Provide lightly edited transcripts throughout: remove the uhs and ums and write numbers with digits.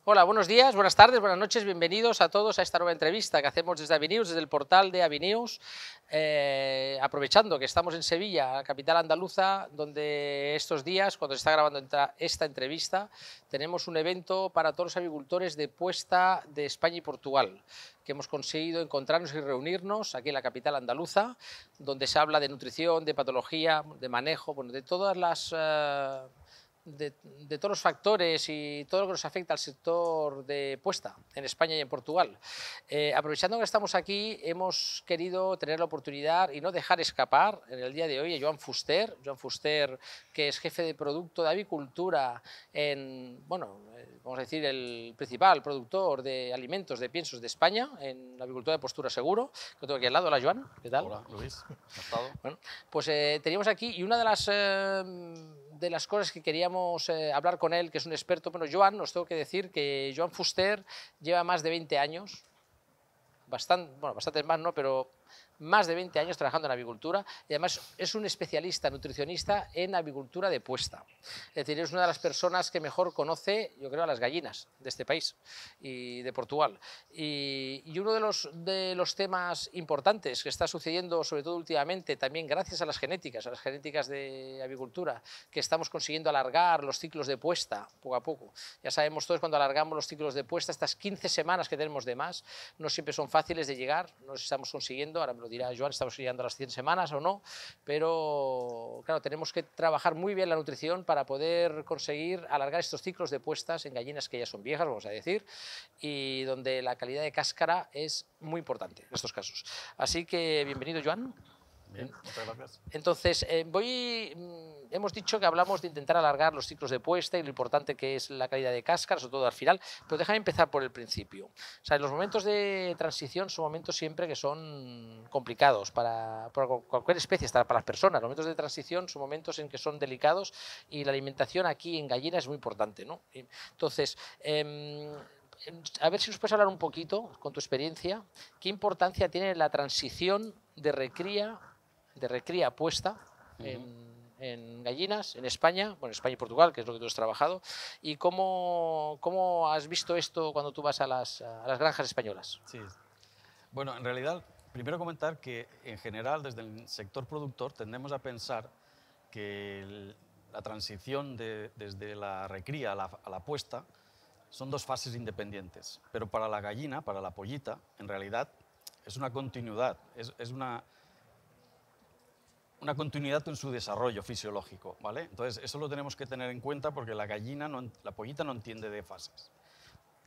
Hola, buenos días, buenas tardes, buenas noches, bienvenidos a todos a esta nueva entrevista que hacemos desde Avinews, desde el portal de Avinews, aprovechando que estamos en Sevilla, capital andaluza, donde estos días, cuando se está grabando esta entrevista, tenemos un evento para todos los avicultores de puesta de España y Portugal, que hemos conseguido encontrarnos y reunirnos aquí en la capital andaluza, donde se habla de nutrición, de patología, de manejo, bueno, de todas las... de todos los factores y todo lo que nos afecta al sector de puesta en España y en Portugal. Aprovechando que estamos aquí, hemos querido tener la oportunidad y no dejar escapar en el día de hoy a Joan Fuster, que es jefe de producto de avicultura en, bueno, vamos a decir, el principal productor de alimentos de piensos de España, en la avicultura de Postura Seguro, que lo tengo aquí al lado. Hola, Joan, ¿qué tal? Hola, Luis, encantado. Bueno, pues teníamos aquí, y una de las cosas que queríamos hablar con él, que es un experto, bueno, Joan, os tengo que decir que Joan Fuster lleva más de 20 años, bastantes más, ¿no?, pero más de 20 años trabajando en avicultura, y además es un especialista nutricionista en avicultura de puesta. Es decir, es una de las personas que mejor conoce, yo creo, a las gallinas de este país y de Portugal. Y uno de los temas importantes que está sucediendo, sobre todo últimamente, también gracias a las genéticas de avicultura, que estamos consiguiendo alargar los ciclos de puesta poco a poco. Ya sabemos todos, cuando alargamos los ciclos de puesta, estas 15 semanas que tenemos de más, no siempre son fáciles de llegar, no los estamos consiguiendo, ahora me lo dirá Joan, estamos llegando a las 100 semanas o no, pero claro, tenemos que trabajar muy bien la nutrición para poder conseguir alargar estos ciclos de puestas en gallinas que ya son viejas, vamos a decir, y donde la calidad de cáscara es muy importante en estos casos. Así que bienvenido, Joan. Bien, muchas gracias. Entonces, hemos dicho que hablamos de intentar alargar los ciclos de puesta y lo importante que es la calidad de cáscara, sobre todo al final, pero déjame empezar por el principio. O sea, los momentos de transición son momentos siempre que son complicados para cualquier especie, hasta para las personas. Los momentos de transición son momentos en que son delicados y la alimentación aquí en gallina es muy importante, ¿no? Entonces, a ver si nos puedes hablar un poquito, con tu experiencia, qué importancia tiene la transición de recría puesta en gallinas en España, bueno, España y Portugal, que es lo que tú has trabajado, y cómo has visto esto cuando tú vas a las granjas españolas. Sí. Bueno, en realidad, primero comentar que en general desde el sector productor tendemos a pensar que la transición desde la recría a la puesta son dos fases independientes, pero para la gallina, para la pollita, en realidad es una continuidad, es una continuidad en su desarrollo fisiológico, ¿vale? Entonces, eso lo tenemos que tener en cuenta porque la pollita no entiende de fases.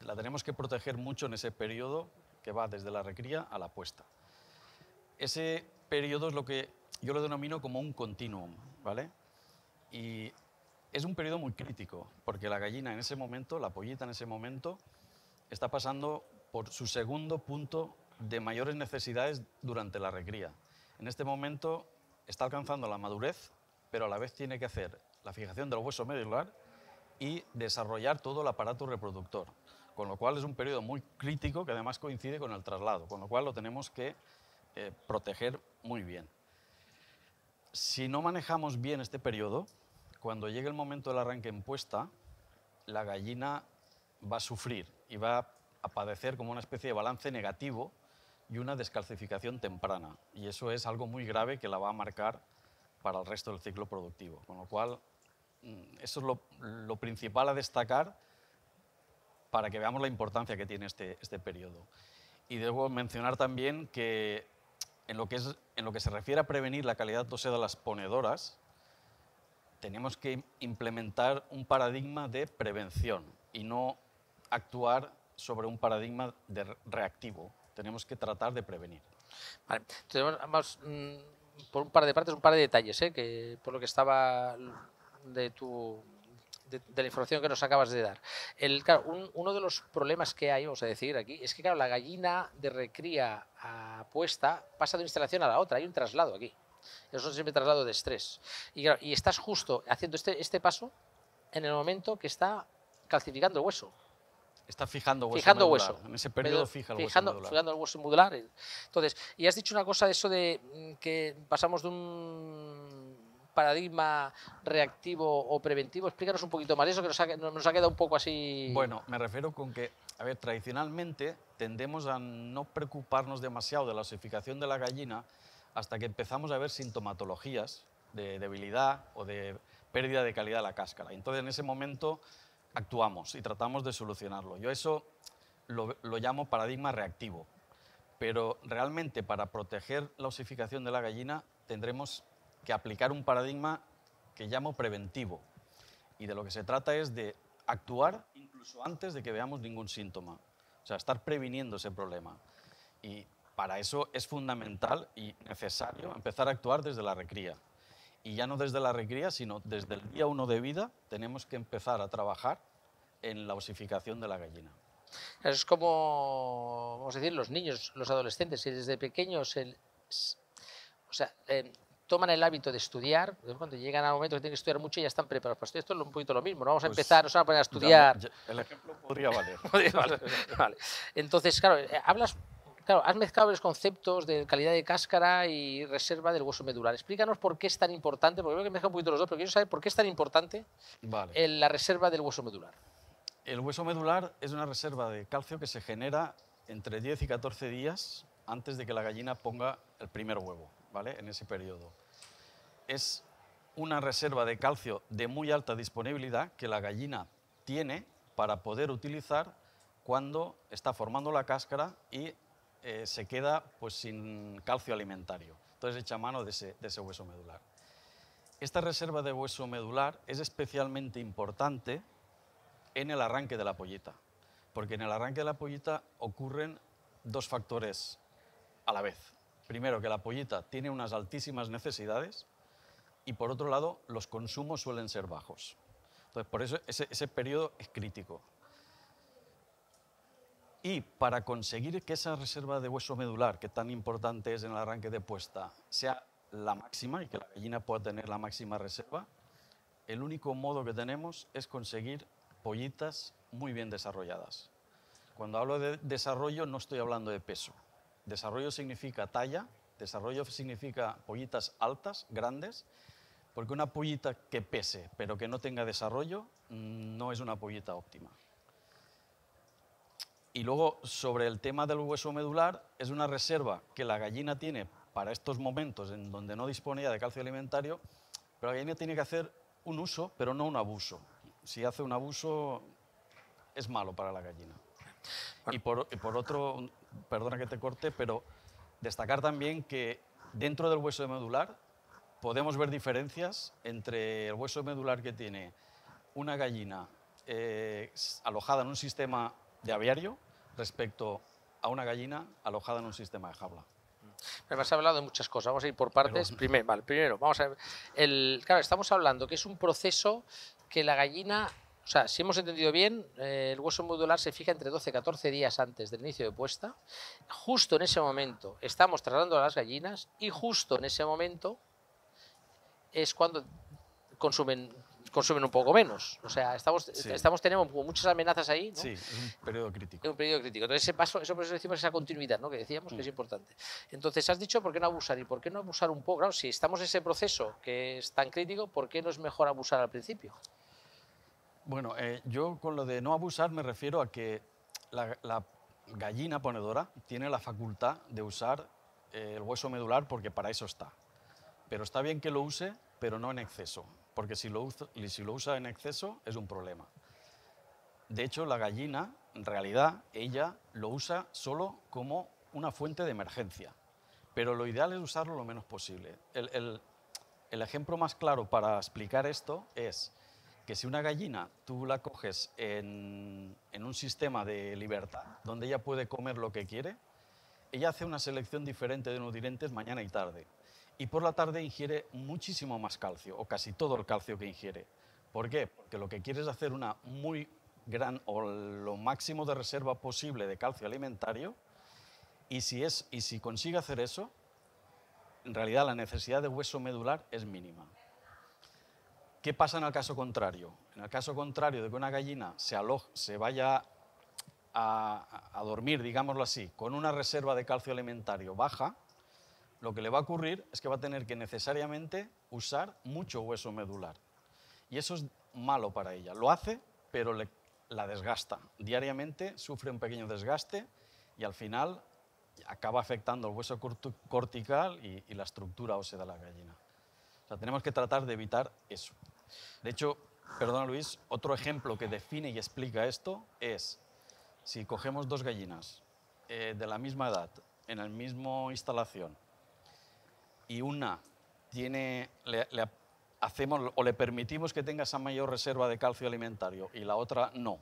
La tenemos que proteger mucho en ese periodo que va desde la recría a la puesta. Ese periodo es lo que yo lo denomino como un continuum, ¿vale? Y es un periodo muy crítico porque la gallina en ese momento, la pollita en ese momento, está pasando por su segundo punto de mayores necesidades durante la recría. En este momento está alcanzando la madurez, pero a la vez tiene que hacer la fijación del hueso medular y desarrollar todo el aparato reproductor, con lo cual es un periodo muy crítico que además coincide con el traslado, con lo cual lo tenemos que proteger muy bien. Si no manejamos bien este periodo, cuando llegue el momento del arranque en puesta, la gallina va a sufrir y va a padecer como una especie de balance negativo y una descalcificación temprana. Y eso es algo muy grave que la va a marcar para el resto del ciclo productivo. Con lo cual, eso es lo principal a destacar para que veamos la importancia que tiene este periodo. Y debo mencionar también que en lo que se refiere a prevenir la calidad ósea de las ponedoras, tenemos que implementar un paradigma de prevención y no actuar sobre un paradigma reactivo. Tenemos que tratar de prevenir. Vale. Entonces, vamos por un par de partes, un par de detalles, que por lo que estaba de la información que nos acabas de dar. Claro, uno de los problemas que hay, vamos a decir aquí, es que claro, la gallina de recría a puesta pasa de una instalación a la otra, hay un traslado aquí. Eso es siempre traslado de estrés. Y, claro, y estás justo haciendo este paso en el momento que está calcificando el hueso. Está fijando hueso medular. En ese periodo fija el hueso medular. Fijando el hueso medular. Entonces, y has dicho una cosa de eso de que pasamos de un paradigma reactivo o preventivo? Explícanos un poquito más eso, que nos ha quedado un poco así... Bueno, me refiero con que, a ver, tradicionalmente tendemos a no preocuparnos demasiado de la osificación de la gallina hasta que empezamos a ver sintomatologías de debilidad o de pérdida de calidad de la cáscara. Entonces, en ese momento actuamos y tratamos de solucionarlo. Yo eso lo llamo paradigma reactivo, pero realmente para proteger la osificación de la gallina tendremos que aplicar un paradigma que llamo preventivo, y de lo que se trata es de actuar incluso antes de que veamos ningún síntoma, o sea, estar previniendo ese problema. Y para eso es fundamental y necesario empezar a actuar desde la recría. Y ya no desde la recría, sino desde el día 1 de vida tenemos que empezar a trabajar en la osificación de la gallina. Es como, vamos a decir, los niños, los adolescentes, si desde pequeños toman el hábito de estudiar, cuando llegan al momento que tienen que estudiar mucho ya están preparados para estudiar. Esto es un poquito lo mismo, ¿no? Vamos a empezar, nos van a poner a estudiar. El ejemplo podría valer. Vale. Entonces, claro, has mezclado los conceptos de calidad de cáscara y reserva del hueso medular. Explícanos por qué es tan importante, porque veo que mezcla un poquito los dos, pero quiero saber por qué es tan importante la reserva del hueso medular. El hueso medular es una reserva de calcio que se genera entre 10 y 14 días antes de que la gallina ponga el primer huevo, ¿vale? En ese periodo. Es una reserva de calcio de muy alta disponibilidad que la gallina tiene para poder utilizar cuando está formando la cáscara y se queda pues, sin calcio alimentario. Entonces echa mano de ese hueso medular. Esta reserva de hueso medular es especialmente importante en el arranque de la pollita, porque en el arranque de la pollita ocurren dos factores a la vez. Primero, que la pollita tiene unas altísimas necesidades y, por otro lado, los consumos suelen ser bajos. Entonces, por eso ese periodo es crítico. Y para conseguir que esa reserva de hueso medular, que tan importante es en el arranque de puesta, sea la máxima y que la gallina pueda tener la máxima reserva, el único modo que tenemos es conseguir pollitas muy bien desarrolladas. Cuando hablo de desarrollo no estoy hablando de peso. Desarrollo significa talla, desarrollo significa pollitas altas, grandes, porque una pollita que pese pero que no tenga desarrollo no es una pollita óptima. Y luego, sobre el tema del hueso medular, es una reserva que la gallina tiene para estos momentos en donde no disponía de calcio alimentario, pero la gallina tiene que hacer un uso, pero no un abuso. Si hace un abuso, es malo para la gallina. Y por otro, perdona que te corte, pero destacar también que dentro del hueso medular podemos ver diferencias entre el hueso medular que tiene una gallina alojada en un sistema de aviario respecto a una gallina alojada en un sistema de jaula. Me has hablado de muchas cosas, vamos a ir por partes. Primero, vamos a ver. Claro, estamos hablando que es un proceso que la gallina, o sea, si hemos entendido bien, el hueso medular se fija entre 12 y 14 días antes del inicio de puesta. Justo en ese momento estamos trasladando a las gallinas y justo en ese momento es cuando consumen un poco menos. O sea, tenemos muchas amenazas ahí, ¿no? Sí, es un periodo crítico. Es un periodo crítico. Entonces, ese paso, eso por eso decimos esa continuidad, ¿no? Que decíamos que es importante. Entonces, has dicho por qué no abusar y por qué no abusar un poco. Claro, si estamos en ese proceso que es tan crítico, ¿por qué no es mejor abusar al principio? Bueno, yo con lo de no abusar me refiero a que la gallina ponedora tiene la facultad de usar el hueso medular porque para eso está. Pero está bien que lo use, pero no en exceso, porque si lo usa en exceso es un problema. De hecho, la gallina, en realidad, ella lo usa solo como una fuente de emergencia, pero lo ideal es usarlo lo menos posible. El ejemplo más claro para explicar esto es que si una gallina tú la coges en un sistema de libertad, donde ella puede comer lo que quiere, ella hace una selección diferente de nutrientes mañana y tarde. Y por la tarde ingiere muchísimo más calcio, o casi todo el calcio que ingiere. ¿Por qué? Porque lo que quiere es hacer una muy gran, o lo máximo de reserva posible de calcio alimentario, y si consigue hacer eso, en realidad la necesidad de hueso medular es mínima. ¿Qué pasa en el caso contrario? En el caso contrario de que una gallina se vaya a dormir, digámoslo así, con una reserva de calcio alimentario baja, lo que le va a ocurrir es que va a tener que necesariamente usar mucho hueso medular. Y eso es malo para ella. Lo hace, pero la desgasta. Diariamente sufre un pequeño desgaste y al final acaba afectando el hueso cortical y la estructura ósea de la gallina. O sea, tenemos que tratar de evitar eso. De hecho, perdona Luis, otro ejemplo que define y explica esto es si cogemos dos gallinas de la misma edad, en la misma instalación, y una hacemos o le permitimos que tenga esa mayor reserva de calcio alimentario y la otra no,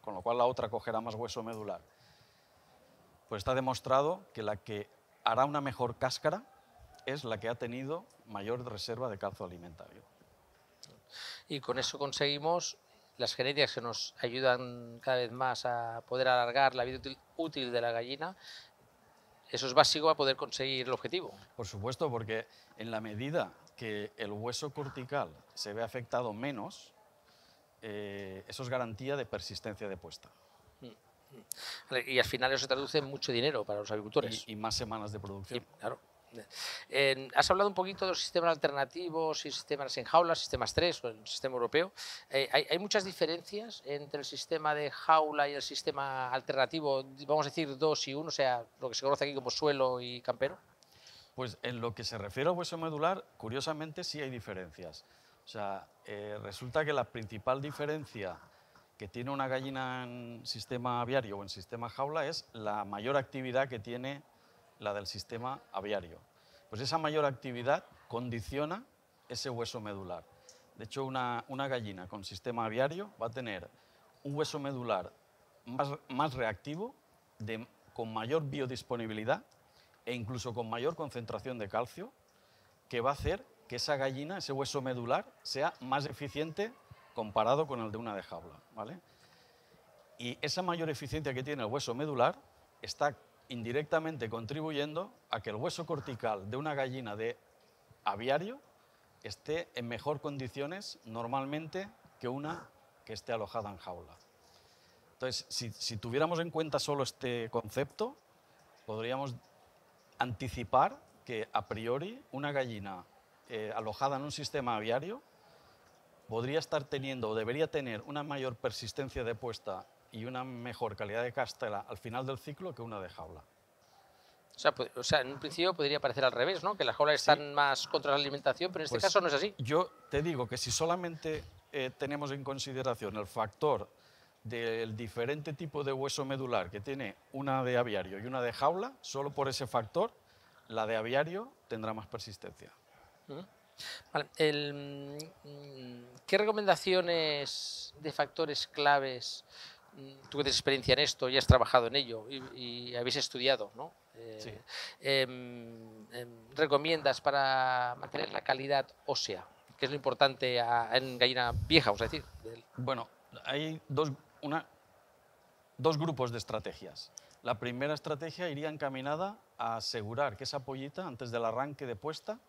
con lo cual la otra cogerá más hueso medular, pues está demostrado que la que hará una mejor cáscara es la que ha tenido mayor reserva de calcio alimentario. Y con eso conseguimos las genéticas que nos ayudan cada vez más a poder alargar la vida útil de la gallina. Eso es básico para poder conseguir el objetivo. Por supuesto, porque en la medida que el hueso cortical se ve afectado menos, eso es garantía de persistencia de puesta. Y al final eso se traduce en mucho dinero para los agricultores. Y más semanas de producción. Claro. Has hablado un poquito de los sistemas alternativos y sistemas en jaula, sistemas 3 o el sistema europeo. ¿Hay muchas diferencias entre el sistema de jaula y el sistema alternativo, vamos a decir 2 y 1, o sea, lo que se conoce aquí como suelo y campero? Pues en lo que se refiere al hueso medular, curiosamente sí hay diferencias. O sea, resulta que la principal diferencia que tiene una gallina en sistema aviario o en sistema jaula es la mayor actividad que tiene la del sistema aviario. Pues esa mayor actividad condiciona ese hueso medular. De hecho, una gallina con sistema aviario va a tener un hueso medular más reactivo, con mayor biodisponibilidad e incluso con mayor concentración de calcio, que va a hacer que esa gallina, ese hueso medular, sea más eficiente comparado con el de una de jaula, ¿vale? Y esa mayor eficiencia que tiene el hueso medular está indirectamente contribuyendo a que el hueso cortical de una gallina de aviario esté en mejor condiciones normalmente que una que esté alojada en jaula. Entonces, si tuviéramos en cuenta solo este concepto, podríamos anticipar que a priori una gallina alojada en un sistema aviario podría estar teniendo o debería tener una mayor persistencia de puesta y una mejor calidad de cáscara al final del ciclo que una de jaula. O sea, en un principio podría parecer al revés, ¿no? Que las jaulas están más contra la alimentación, pero en este caso no es así. Yo te digo que si solamente tenemos en consideración el factor del diferente tipo de hueso medular que tiene una de aviario y una de jaula, solo por ese factor, la de aviario tendrá más persistencia. Vale. ¿Qué recomendaciones de factores claves, tú que tienes experiencia en esto y has trabajado en ello y habéis estudiado, ¿no? Sí. ¿Recomiendas para mantener la calidad ósea? Que es lo importante en gallina vieja, vamos a decir. Bueno, hay dos grupos de estrategias. La primera estrategia iría encaminada a asegurar que esa pollita, antes del arranque de puesta,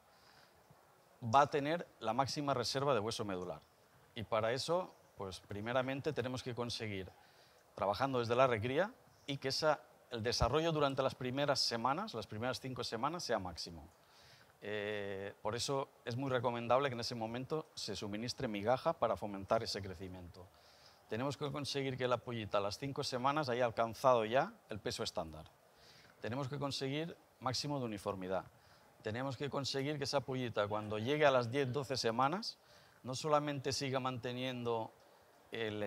va a tener la máxima reserva de hueso medular. Y para eso, pues primeramente tenemos que conseguir, trabajando desde la recría, y que el desarrollo durante las primeras semanas, las primeras 5 semanas, sea máximo. Por eso es muy recomendable que en ese momento se suministre migaja para fomentar ese crecimiento. Tenemos que conseguir que la pollita a las 5 semanas haya alcanzado ya el peso estándar. Tenemos que conseguir máximo de uniformidad. Tenemos que conseguir que esa pollita, cuando llegue a las 10-12 semanas, no solamente siga manteniendo el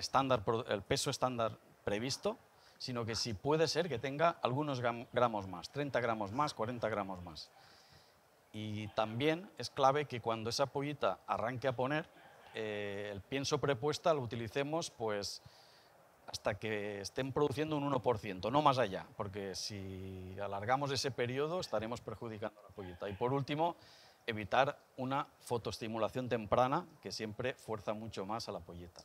peso estándar previsto, sino que si puede ser que tenga algunos gramos más, 30 gramos más, 40 gramos más. Y también es clave que cuando esa pollita arranque a poner, el pienso prepuesta lo utilicemos pues hasta que estén produciendo un 1%, no más allá, porque si alargamos ese periodo estaremos perjudicando a la pollita. Y por último, evitar una fotoestimulación temprana, que siempre fuerza mucho más a la pollita.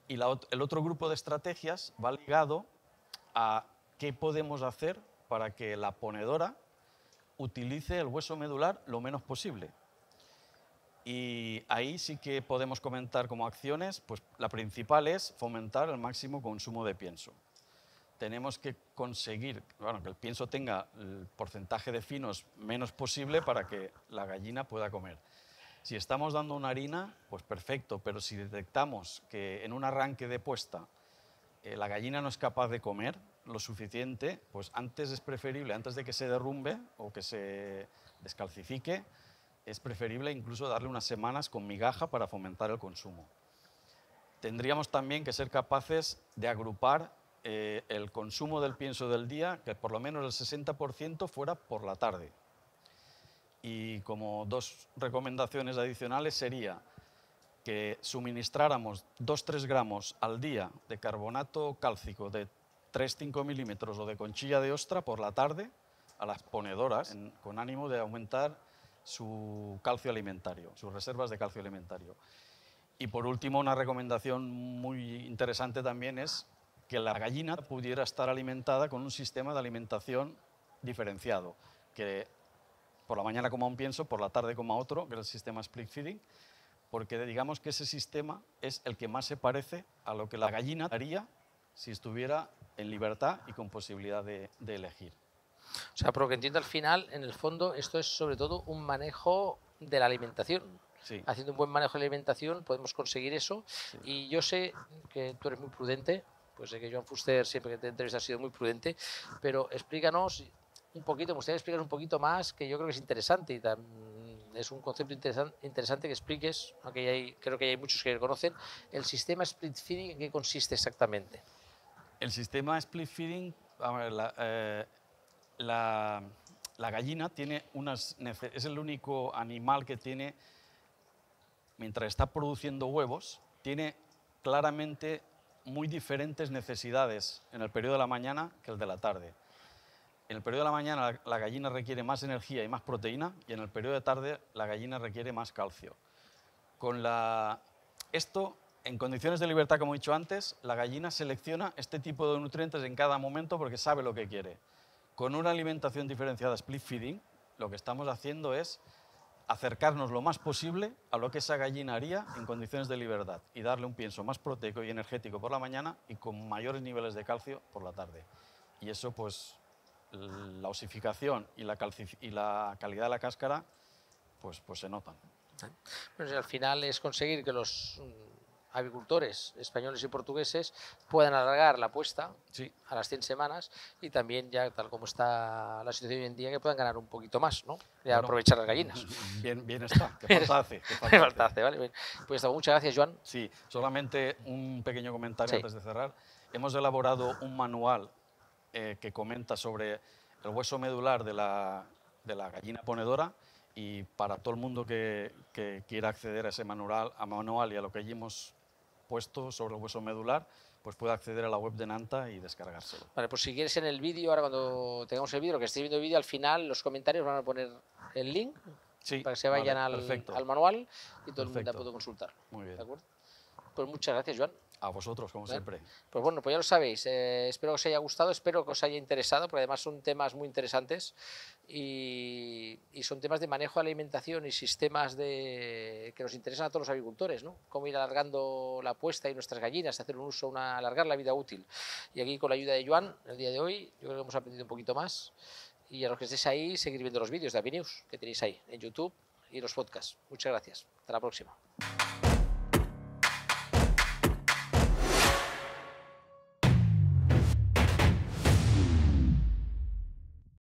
Y el otro grupo de estrategias va ligado a qué podemos hacer para que la ponedora utilice el hueso medular lo menos posible. Y ahí sí que podemos comentar como acciones, pues la principal es fomentar el máximo consumo de pienso. tenemos que conseguir, bueno, que el pienso tenga el porcentaje de finos menos posible para que la gallina pueda comer. Si estamos dando una harina, pues perfecto, pero si detectamos que en un arranque de puesta la gallina no es capaz de comer lo suficiente, pues antes es preferible, antes de que se derrumbe o que se descalcifique, es preferible incluso darle unas semanas con migaja para fomentar el consumo. Tendríamos también que ser capaces de agrupar el consumo del pienso del día, que por lo menos el 60% fuera por la tarde. Y como dos recomendaciones adicionales sería que suministráramos 2-3 gramos al día de carbonato cálcico de 3-5 milímetros o de conchilla de ostra por la tarde a las ponedoras con ánimo de aumentar su calcio alimentario, sus reservas de calcio alimentario. Y por último, una recomendación muy interesante también es que la gallina pudiera estar alimentada con un sistema de alimentación diferenciado, que por la mañana coma un pienso, por la tarde coma otro, que es el sistema split feeding, porque digamos que ese sistema es el que más se parece a lo que la gallina haría si estuviera en libertad y con posibilidad de elegir. O sea, por lo que entiendo al final, en el fondo, esto es sobre todo un manejo de la alimentación. Sí. Haciendo un buen manejo de la alimentación podemos conseguir eso. Sí. Y yo sé que tú eres muy prudente, pues sé que Joan Fuster siempre que te entrevistas ha sido muy prudente, pero explícanos un poquito, me gustaría explicar un poquito más, que yo creo que es interesante y es un concepto interesante que expliques, aunque creo que hay muchos que conocen, el sistema split feeding, ¿en qué consiste exactamente? El sistema split feeding, la gallina tiene es el único animal que tiene, mientras está produciendo huevos, tiene claramente muy diferentes necesidades en el periodo de la mañana que el de la tarde. En el periodo de la mañana la gallina requiere más energía y más proteína, y en el periodo de tarde la gallina requiere más calcio. Esto, en condiciones de libertad, como he dicho antes, la gallina selecciona este tipo de nutrientes en cada momento porque sabe lo que quiere. Con una alimentación diferenciada split feeding, lo que estamos haciendo es acercarnos lo más posible a lo que esa gallina haría en condiciones de libertad y darle un pienso más proteico y energético por la mañana y con mayores niveles de calcio por la tarde. Y eso, pues, la osificación y la calidad de la cáscara, pues se notan. Bueno, al final es conseguir que los avicultores españoles y portugueses puedan alargar la puesta sí. a las 100 semanas y también, ya tal como está la situación hoy en día, que puedan ganar un poquito más, ¿no? Y bueno, aprovechar las gallinas. Bien está, que falta hace. Que falta hace, ¿vale? Bien. Pues muchas gracias, Joan. Sí, solamente un pequeño comentario sí. antes de cerrar. Hemos elaborado un manual que comenta sobre el hueso medular de la gallina ponedora, y para todo el mundo que quiera acceder a ese manual y a lo que allí hemos puesto sobre el hueso medular, pues puede acceder a la web de Nanta y descargárselo. Vale, pues si quieres en el vídeo, ahora cuando tengamos el vídeo, que estéis viendo el vídeo, al final los comentarios van a poner el link para que se vayan al manual y todo el mundo pueda consultarlo. Muy bien. ¿De acuerdo? Pues muchas gracias, Joan. A vosotros, como siempre. Pues bueno, pues ya lo sabéis. Espero que os haya gustado, espero que os haya interesado, porque además son temas muy interesantes y son temas de manejo de alimentación y sistemas que nos interesan a todos los agricultores, ¿no? Cómo ir alargando la puesta y nuestras gallinas, hacer un uso, alargar la vida útil. Y aquí con la ayuda de Joan, el día de hoy, yo creo que hemos aprendido un poquito más. Y a los que estéis ahí, seguir viendo los vídeos de AviNews que tenéis ahí en YouTube y los podcasts. Muchas gracias. Hasta la próxima.